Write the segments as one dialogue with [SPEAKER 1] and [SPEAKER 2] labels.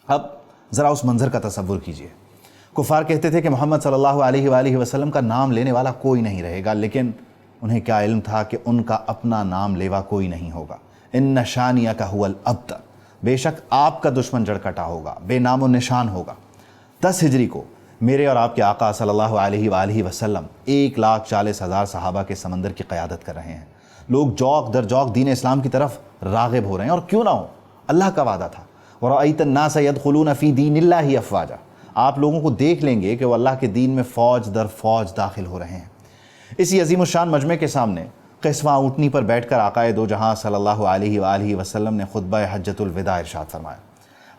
[SPEAKER 1] اب ذرا اس منظر کا تصور کیجئے، کفار کہتے تھے کہ محمد صلی اللہ علیہ وآلہ وسلم کا نام لینے والا کوئی نہیں رہے گا، لیکن انہیں کیا علم تھا کہ ان کا اپنا نام لیوا کوئی نہیں ہوگا۔ ان شانیک هو الابتر، بے شک آپ کا دشمن جڑ کٹا ہوگا، بے نام و نشان ہوگا۔ 10 ہجری کو میرے اور آپ کے آقا صلی اللہ علیہ وآلہ وسلم 1,40,000 صحابہ کے سمندر کی قیادت کر رہے ہیں۔ لوگ جوق در جوق دین اسلام کی طرف راغب ہو رہے ہیں، اور کیوں نہ ہو، اللہ کا وعدہ تھا وَرَأَيْتَ النَّاسَ يَدْخُلُونَ فِي دِينِ اللَّهِ أَفْوَاجًا، آپ لوگوں کو دیکھ لیں گے کہ وہ اللہ کے دین میں فوج در فوج داخل ہو رہے ہیں۔ اسی عظیم الشان مجمع کے سامنے قصواں اونٹنی پر بیٹھ کر آقائے دو جہاں صلی اللہ علیہ وآلہ وسلم نے خطبہ حجۃ الوداع ارشاد فرمایا،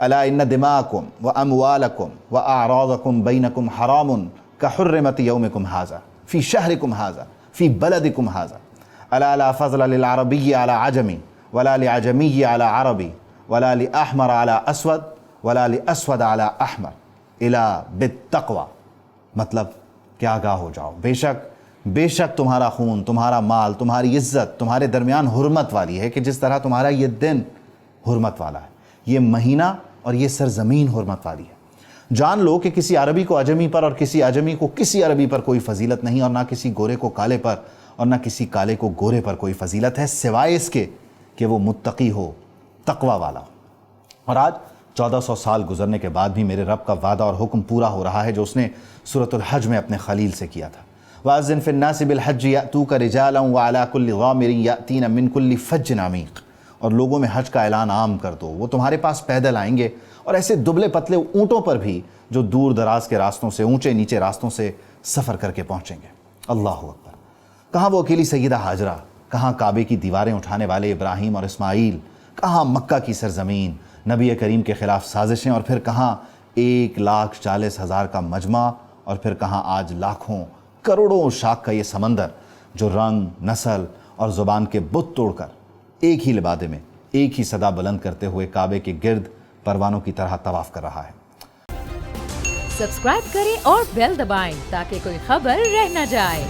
[SPEAKER 1] الا ان دماءکم واموالکم واعراضکم بینکم حرام کحرمت یومکم ھذا فی شہرکم ھذا فی بلدکم ھذا، الا لا فضل للعربی علی عجمی ولا لعجمی علی عربی ولا لاحمر علی اسود ولا لاسود علی احمر الا بالتقوی، مطلب کہ آگاہ ہو جاؤ، بے شک تمہارا خون، تمہارا مال، تمہاری عزت تمہارے درمیان حرمت والی ہے کہ جس طرح تمہارا یہ دن حرمت والا ہے، یہ مہینہ اور یہ سرزمین حرمت والی ہے۔ جان لو کہ کسی عربی کو عجمی پر اور کسی عجمی کو کسی عربی پر کوئی فضیلت نہیں، اور نہ کسی گورے کو کالے پر اور نہ کسی کالے کو گورے پر کوئی فضیلت ہے، سوائے اس کے کہ وہ متقی ہو، تقوی والا ہو۔ اور آج 1400 سال گزرنے کے بعد بھی میرے رب کا وعدہ اور حکم پورا ہو رہا ہے جو اس نے سورۃ الحج میں اپنے خلیل سے کیا تھا۔ وَأَذِّن فِي النَّاسِ بِالْحَجِّ يَأْتُوكَ رِجَالًا وَعَلَىٰ كُلِّ ضَامِرٍ يَأْتِينَ مِنْ كُلِّ فَجٍّ عَمِيقٍ، اور لوگوں میں حج کا اعلان عام کر دو، وہ تمہارے پاس پیدل آئیں گے، اور ایسے دبلے پتلے اونٹوں پر بھی جو دور دراز کے راستوں سے، اونچے نیچے راستوں سے سفر کر کے پہنچیں گے۔ اللہ اکبر! کہاں وہ اکیلی سیدہ ہاجرہ، کہاں کعبے کی دیواریں اٹھانے والے ابراہیم اور اسماعیل، کہاں مکہ کی سرزمین، نبی کریم کے خلاف سازشیں، اور پھر کہاں 1,40,000 کا مجمع، اور پھر کہاں آج لاکھوں کروڑوں شاخ کا یہ سمندر جو رنگ، نسل اور زبان کے بت توڑ کر ایک ہی لبادے میں ایک ہی صدا بلند کرتے ہوئے کعبے کے گرد پروانوں کی طرح طواف کر رہا ہے۔
[SPEAKER 2] سبسکرائب کریں اور بیل دبائیں تاکہ کوئی خبر رہ نہ جائے۔